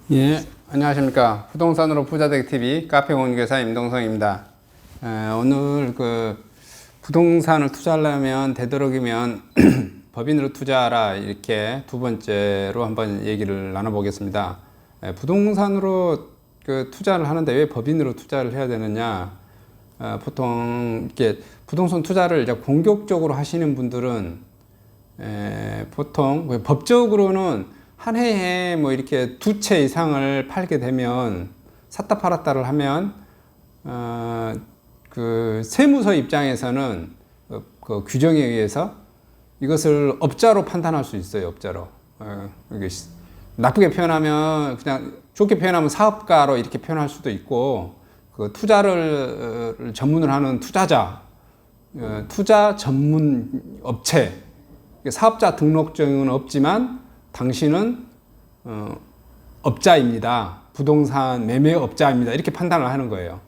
예, 안녕하십니까. 부동산으로 부자되기 TV 카페 공인교사 임동성입니다. 오늘 부동산을 투자하려면 되도록이면 법인으로 투자하라, 이렇게 두 번째로 한번 얘기를 나눠보겠습니다. 부동산으로 투자를 하는데 왜 법인으로 투자를 해야 되느냐? 보통 이렇게 부동산 투자를 이제 공격적으로 하시는 분들은 보통 법적으로는 한 해에 뭐 이렇게 두 채 이상을 팔게 되면, 샀다 팔았다를 하면 세무서 입장에서는 그 규정에 의해서 이것을 업자로 판단할 수 있어요. 업자로. 이게 나쁘게 표현하면, 그냥 좋게 표현하면 사업가로 이렇게 표현할 수도 있고, 그 투자를 전문을 하는 투자자, 투자 전문 업체, 사업자 등록증은 없지만 당신은 업자입니다. 부동산 매매업자입니다. 이렇게 판단을 하는 거예요.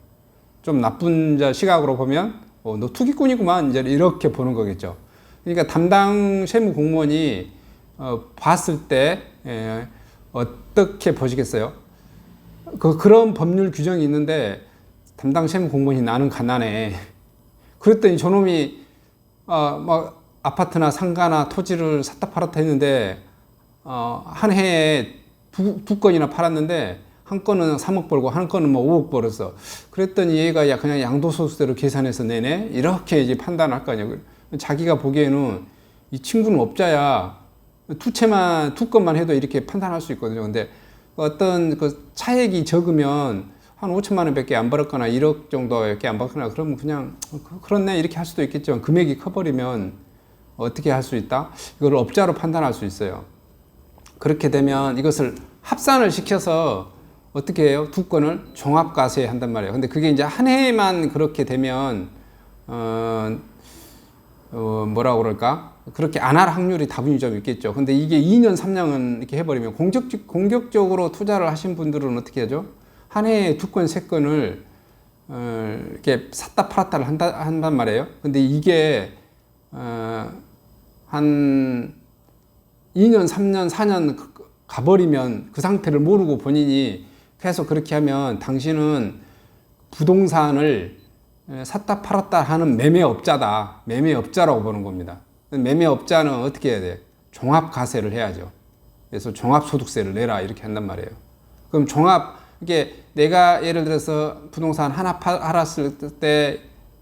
좀 나쁜 시각으로 보면 너 투기꾼이구만, 이제 이렇게 보는 거겠죠. 그러니까 담당 세무 공무원이 봤을 때 어떻게 보시겠어요? 그런 법률 규정이 있는데, 담당 세무 공무원이 나는 가난해. 그랬더니 저놈이 막 아파트나 상가나 토지를 샀다 팔았다 했는데, 한 해에 두 건이나 팔았는데, 한 건은 3억 벌고 한 건은 뭐 5억 벌었어. 그랬더니 얘가 그냥 양도소득세로 계산해서 내네? 이렇게 이제 판단할 거 아니야. 자기가 보기에는 이 친구는 업자야. 두 건만 해도 이렇게 판단할 수 있거든요. 근데 어떤 그 차액이 적으면 한 5천만 원밖에 안 벌었거나 1억 정도밖에 안 벌거나 그러면 그냥 그렇네 이렇게 할 수도 있겠죠. 금액이 커버리면 어떻게 할 수 있다? 이걸 업자로 판단할 수 있어요. 그렇게 되면 이것을 합산을 시켜서 어떻게 해요? 두 건을 종합과세 한단 말이에요. 근데 그게 이제 한 해만 그렇게 되면 뭐라고 그럴까? 그렇게 안 할 확률이 다분히 좀 있겠죠. 근데 이게 2년, 3년은 이렇게 해버리면 공격적으로 투자를 하신 분들은 어떻게 하죠? 한 해에 두 건, 세 건을 이렇게 샀다 팔았다를 한단 말이에요. 근데 이게 한 2년, 3년, 4년 가버리면 그 상태를 모르고 본인이 계속 그렇게 하면 당신은 부동산을 샀다 팔았다 하는 매매업자다. 매매업자라고 보는 겁니다. 매매업자는 어떻게 해야 돼? 종합과세를 해야죠. 그래서 종합소득세를 내라 이렇게 한단 말이에요. 그럼 이게 내가 예를 들어서 부동산 하나 팔았을 때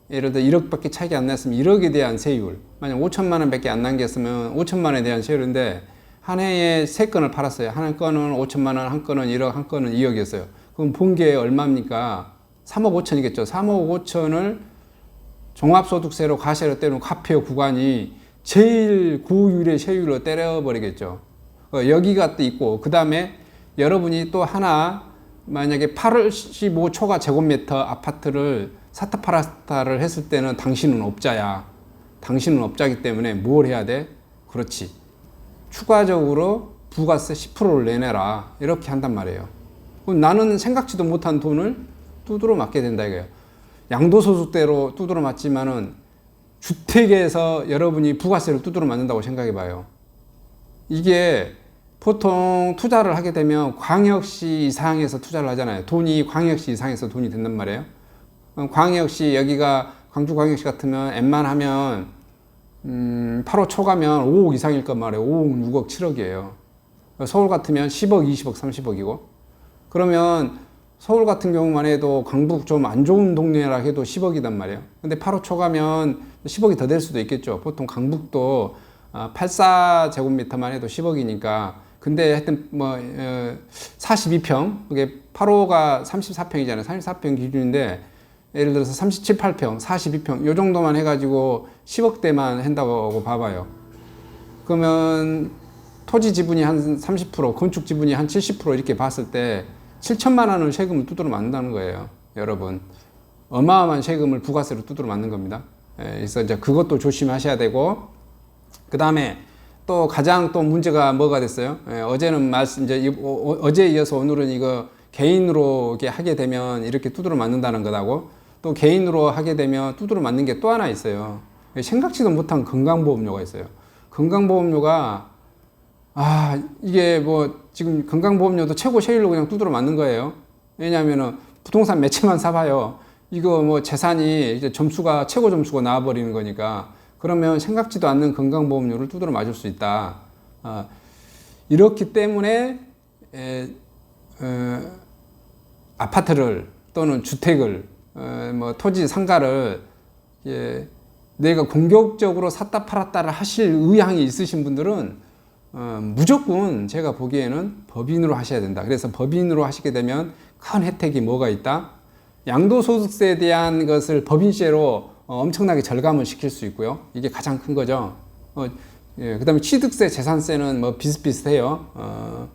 예를 들어 1억밖에 차익이 안 났으면 1억에 대한 세율, 만약 5천만 원밖에 안 남겼으면 5천만 원에 대한 세율인데, 한 해에 세 건을 팔았어요. 한 건은 5천만 원, 한 건은 1억, 한 건은 2억이었어요. 그럼 본 게 얼마입니까? 3억 5천이겠죠. 3억 5천을 종합소득세로 과세로 때리면 과표 구간이 제일 고율의 세율로 때려버리겠죠. 여기가 또 있고, 그 다음에 여러분이 또 하나, 만약에 85초가 제곱미터 아파트를 샀다 팔았다를 했을 때는 당신은 업자야. 당신은 업자이기 때문에 뭘 해야 돼? 그렇지. 추가적으로 부가세 10%를 내내라. 이렇게 한단 말이에요. 그럼 나는 생각지도 못한 돈을 두드러 맞게 된다 이거예요. 양도소득대로 두드러 맞지만은 주택에서 여러분이 부가세를 두드러 맞는다고 생각해 봐요. 이게 보통 투자를 하게 되면 광역시 이상에서 투자를 하잖아요. 돈이 광역시 이상에서 돈이 된단 말이에요. 광역시, 여기가 광주광역시 같으면 웬만하면 8호 초가면 5억 이상일 것 말이에요. 5억, 6억, 7억이에요. 서울 같으면 10억, 20억, 30억이고. 그러면 서울 같은 경우만 해도 강북 좀 안 좋은 동네라 해도 10억이단 말이에요. 근데 8호 초가면 10억이 더 될 수도 있겠죠. 보통 강북도 84제곱미터만 해도 10억이니까. 근데 하여튼 42평, 그게 8호가 34평이잖아요. 34평 기준인데, 예를 들어서 37, 8평, 42평, 요 정도만 해가지고 10억대만 한다고 봐봐요. 그러면 토지 지분이 한 30%, 건축 지분이 한 70% 이렇게 봤을 때 7천만 원을 세금을 두드러 맞는다는 거예요. 여러분. 어마어마한 세금을 부가세로 두드러 맞는 겁니다. 그래서 이제 그것도 조심하셔야 되고, 그 다음에 또 가장 또 문제가 뭐가 됐어요? 어제는 어제에 이어서 오늘은 이거 개인으로 이렇게 하게 되면 이렇게 두드러 맞는다는 거다고. 또 개인으로 하게 되면 두드러 맞는 게 또 하나 있어요. 생각지도 못한 건강보험료가 있어요. 건강보험료가 이게 뭐 지금 건강보험료도 최고 세율로 그냥 두드러 맞는 거예요. 왜냐하면은 부동산 매체만 사봐요. 이거 뭐 재산이 이제 점수가 최고 점수가 나와버리는 거니까 그러면 생각지도 않는 건강보험료를 두드러 맞을 수 있다. 이렇기 때문에 아파트를 또는 주택을 뭐 토지 상가를 내가 공격적으로 샀다 팔았다를 하실 의향이 있으신 분들은 무조건 제가 보기에는 법인으로 하셔야 된다. 그래서 법인으로 하시게 되면 큰 혜택이 뭐가 있다? 양도소득세에 대한 것을 법인세로 엄청나게 절감을 시킬 수 있고요. 이게 가장 큰 거죠. 그 다음에 취득세, 재산세는 뭐 비슷비슷해요.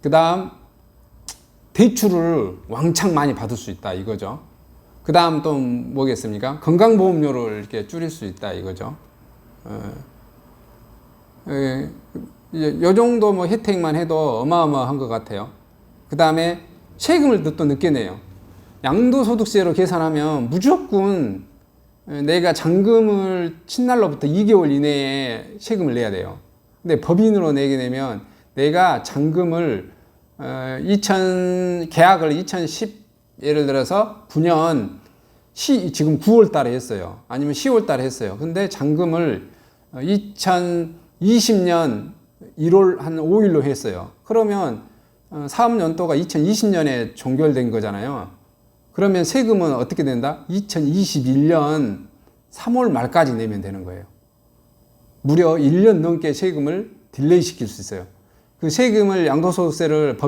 그 다음 대출을 왕창 많이 받을 수 있다 이거죠. 그 다음 또 뭐겠습니까? 건강보험료를 이렇게 줄일 수 있다 이거죠. 요 정도 뭐 혜택만 해도 어마어마한 것 같아요. 그 다음에 세금을 또 늦게 내요. 양도소득세로 계산하면 무조건 내가 잔금을 친 날로부터 2개월 이내에 세금을 내야 돼요. 근데 법인으로 내게 되면 내가 잔금을 계약을 2010 예를 들어서 9년 지금 9월 달에 했어요. 아니면 10월 달에 했어요. 근데 잔금을 2020년 1월 한 5일로 했어요. 그러면 사업연도가 2020년에 종결된 거잖아요. 그러면 세금은 어떻게 된다? 2021년 3월 말까지 내면 되는 거예요. 무려 1년 넘게 세금을 딜레이 시킬 수 있어요. 그 세금을 양도소득세를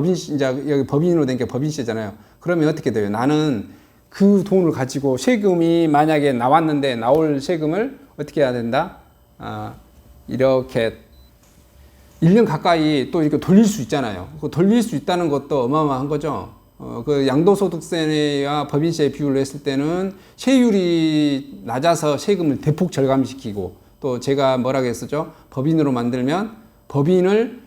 여기 법인으로 된 게 법인세잖아요. 그러면 어떻게 돼요? 나는 그 돈을 가지고 세금이 만약에 나왔는데 나올 세금을 어떻게 해야 된다? 이렇게 1년 가까이 또 이렇게 돌릴 수 있잖아요. 그 돌릴 수 있다는 것도 어마어마한 거죠. 그 양도소득세와 법인세 비율로 했을 때는 세율이 낮아서 세금을 대폭 절감시키고 또 제가 뭐라고 했었죠? 법인으로 만들면 법인을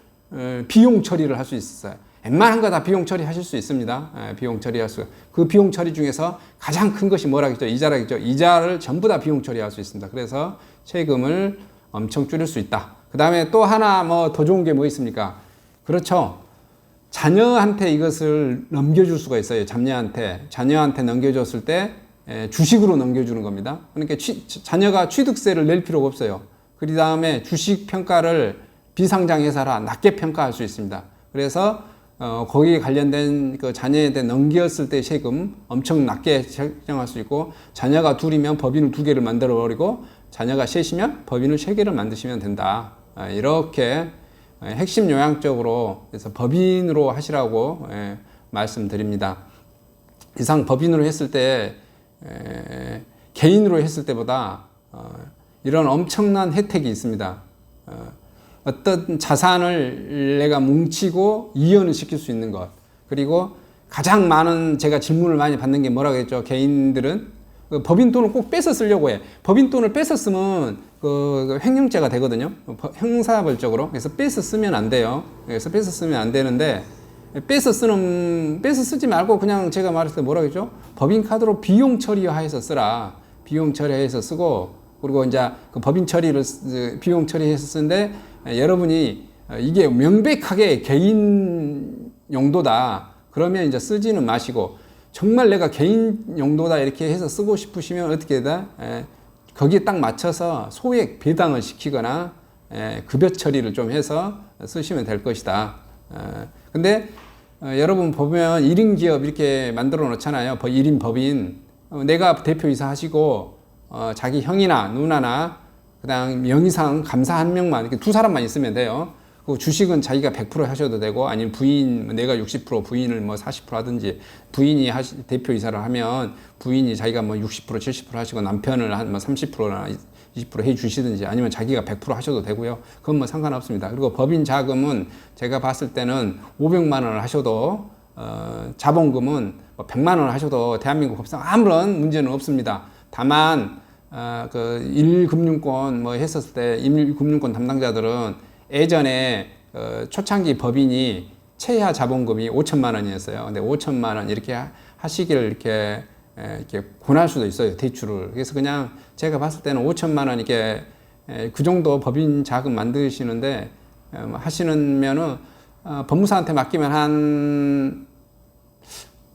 비용 처리를 할 수 있어요. 웬만한 거 다 비용 처리하실 수 있습니다. 비용 처리할 수. 그 비용 처리 중에서 가장 큰 것이 뭐라겠죠? 이자라겠죠. 이자를 전부 다 비용 처리할 수 있습니다. 그래서 세금을 엄청 줄일 수 있다. 그 다음에 또 하나 뭐 더 좋은 게 뭐 있습니까? 그렇죠. 자녀한테 이것을 넘겨줄 수가 있어요. 자녀한테 넘겨줬을 때 주식으로 넘겨주는 겁니다. 그러니까 자녀가 취득세를 낼 필요가 없어요. 그 다음에 주식 평가를 비상장회사라 낮게 평가할 수 있습니다. 그래서 거기에 관련된 그 자녀한테 넘겼을 때 세금 엄청 낮게 책정할 수 있고, 자녀가 둘이면 법인을 2개를 만들어 버리고 자녀가 셋이면 법인을 3개를 만드시면 된다. 이렇게 핵심 요약적으로 그래서 법인으로 하시라고 말씀드립니다. 이상 법인으로 했을 때 개인으로 했을 때보다 이런 엄청난 혜택이 있습니다. 어떤 자산을 내가 뭉치고 이연을 시킬 수 있는 것, 그리고 가장 많은 제가 질문을 많이 받는 게 뭐라고 했죠? 개인들은 법인 돈을 꼭 뺏어 쓰려고 해. 법인 돈을 뺏어 쓰면 그 횡령죄가 되거든요. 형사벌적으로. 그래서 뺏어 쓰면 안 돼요. 그래서 뺏어 쓰면 안 되는데, 뺏어 쓰지 말고 그냥 제가 말했을 때 뭐라고 했죠? 법인 카드로 비용 처리해서 쓰라. 비용 처리해서 쓰고, 그리고 이제 그 법인 처리를 비용 처리해서 쓰는데, 여러분이 이게 명백하게 개인 용도다. 그러면 이제 쓰지는 마시고, 정말 내가 개인 용도다 이렇게 해서 쓰고 싶으시면 어떻게 해야 돼? 거기에 딱 맞춰서 소액 배당을 시키거나 급여 처리를 좀 해서 쓰시면 될 것이다. 근데 여러분 보면 1인 기업 이렇게 만들어 놓잖아요. 1인 법인. 내가 대표이사 하시고 자기 형이나 누나나 그다음 명의상 감사 1명만 이렇게 2사람만 있으면 돼요. 그 주식은 자기가 100% 하셔도 되고, 아니면 부인, 내가 60% 부인을 뭐 40% 하든지, 부인이 대표이사를 하면 부인이 자기가 뭐 60% 70% 하시고 남편을 한 뭐 30%나 20% 해 주시든지, 아니면 자기가 100% 하셔도 되고요. 그건 뭐 상관없습니다. 그리고 법인 자금은 제가 봤을 때는 500만 원을 하셔도 자본금은 100만 원을 하셔도 대한민국 법상 아무런 문제는 없습니다. 다만 그 1금융권 뭐 했었을 때 1금융권 담당자들은 예전에 초창기 법인이 최하 자본금이 5천만 원이었어요. 근데 5천만 원 이렇게 하시기를 이렇게 권할 수도 있어요, 대출을. 그래서 그냥 제가 봤을 때는 5천만 원 이렇게 그 정도 법인 자금 만드시는데 하시면은 법무사한테 맡기면 한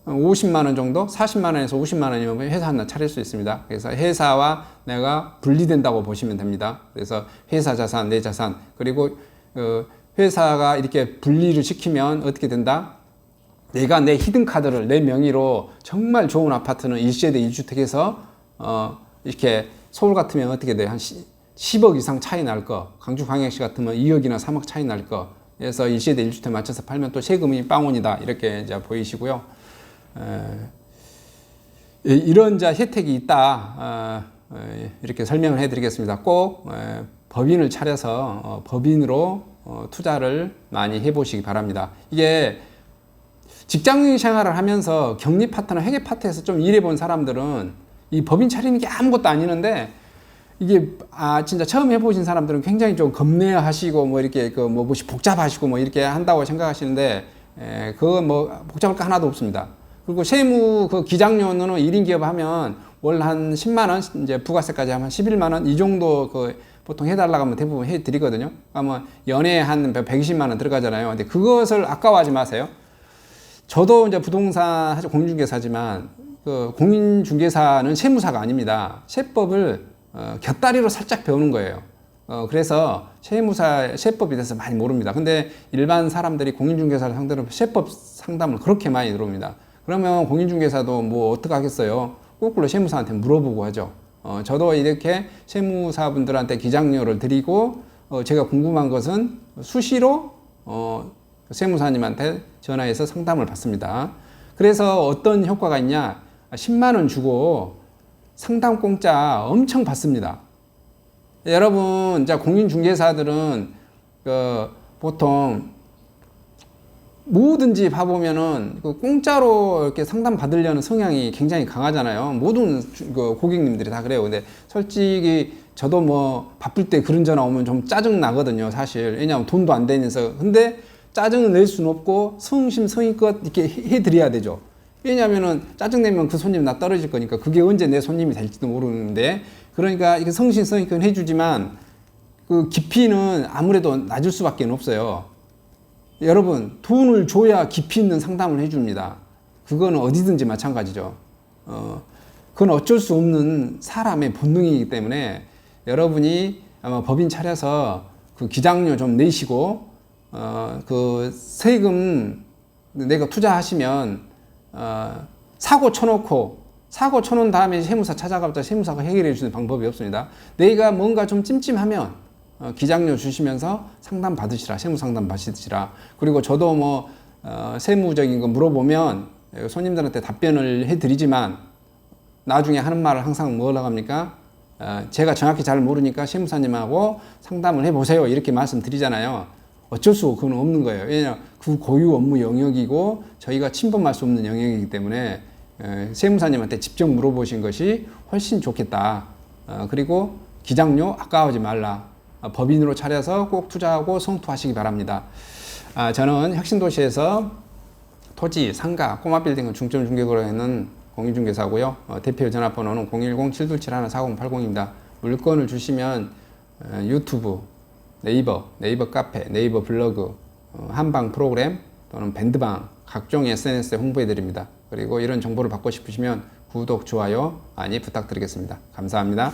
50만 원 정도, 40만 원에서 50만 원이면 회사 하나 차릴 수 있습니다. 그래서 회사와 내가 분리된다고 보시면 됩니다. 그래서 회사 자산, 내 자산, 그리고 회사가 이렇게 분리를 시키면 어떻게 된다? 내가 내 히든카드를 내 명의로 정말 좋은 아파트는 1세대 1주택에서 이렇게 서울 같으면 어떻게 돼요? 한 10억 이상 차이 날 거, 광주광역시 같으면 2억이나 3억 차이 날 거. 그래서 1세대 1주택 맞춰서 팔면 또 세금이 빵원이다 이렇게 이제 보이시고요. 이런 혜택이 있다 이렇게 설명을 해드리겠습니다. 꼭 법인을 차려서 법인으로 투자를 많이 해보시기 바랍니다. 이게 직장 생활을 하면서 격리 파트나 회계 파트에서 좀 일해본 사람들은 이 법인 차리는 게 아무것도 아니는데 이게 진짜 처음 해보신 사람들은 굉장히 좀 겁내하시고 뭐 이렇게 무엇이 복잡하시고 뭐 이렇게 한다고 생각하시는데 그거 뭐 복잡할 거 하나도 없습니다. 그리고 세무 기장료는 1인 기업 하면 월 한 10만 원, 이제 부가세까지 하면 11만 원 이 정도 보통 해달라고 하면 대부분 해드리거든요. 아마 연애에 한 120만 원 들어가잖아요. 근데 그것을 아까워하지 마세요. 저도 이제 부동산 공인중개사지만 공인중개사는 세무사가 아닙니다. 세법을 곁다리로 살짝 배우는 거예요. 그래서 세법에 대해서 많이 모릅니다. 근데 일반 사람들이 공인중개사를 상대로 세법 상담을 그렇게 많이 들어옵니다. 그러면 공인중개사도 뭐 어떻게 하겠어요? 거꾸로 세무사한테 물어보고 하죠. 저도 이렇게 세무사분들한테 기장료를 드리고 제가 궁금한 것은 수시로 세무사님한테 전화해서 상담을 받습니다. 그래서 어떤 효과가 있냐? 10만 원 주고 상담 공짜 엄청 받습니다. 여러분, 공인중개사들은 보통 뭐든지 봐보면은 공짜로 이렇게 상담 받으려는 성향이 굉장히 강하잖아요. 모든 고객님들이 다 그래요. 근데 솔직히 저도 뭐 바쁠 때 그런 전화 오면 좀 짜증 나거든요, 사실. 왜냐하면 돈도 안 되면서. 근데 짜증을 낼 수는 없고 성심성의껏 이렇게 해드려야 되죠. 왜냐하면은 짜증내면 그 손님 나 떨어질 거니까 그게 언제 내 손님이 될지도 모르는데, 그러니까 이게 성심성의껏 해주지만 그 깊이는 아무래도 낮을 수밖에 없어요. 여러분, 돈을 줘야 깊이 있는 상담을 해줍니다. 그거는 어디든지 마찬가지죠. 그건 어쩔 수 없는 사람의 본능이기 때문에 여러분이 아마 법인 차려서 그 기장료 좀 내시고 그 세금 내가 투자하시면 사고 쳐놓은 다음에 세무사 찾아가봤자 세무사가 해결해 주는 방법이 없습니다. 내가 뭔가 좀 찜찜하면 기장료 주시면서 상담 받으시라, 세무 상담 받으시라. 그리고 저도 뭐 세무적인 거 물어보면 손님들한테 답변을 해드리지만 나중에 하는 말을 항상 뭐라고 합니까? 제가 정확히 잘 모르니까 세무사님하고 상담을 해보세요 이렇게 말씀드리잖아요. 어쩔 수 그건 없는 거예요. 왜냐하면 그 고유 업무 영역이고 저희가 침범할 수 없는 영역이기 때문에 세무사님한테 직접 물어보신 것이 훨씬 좋겠다. 그리고 기장료 아까워하지 말라. 법인으로 차려서 꼭 투자하고 성투하시기 바랍니다. 저는 혁신도시에서 토지, 상가, 꼬마빌딩을 중점 중개구로 하는 공인중개사고요. 대표 전화번호는 010-727-4080입니다. 물건을 주시면 유튜브, 네이버 카페, 네이버 블로그, 한방 프로그램 또는 밴드방 각종 SNS에 홍보해 드립니다. 그리고 이런 정보를 받고 싶으시면 구독, 좋아요 많이 부탁드리겠습니다. 감사합니다.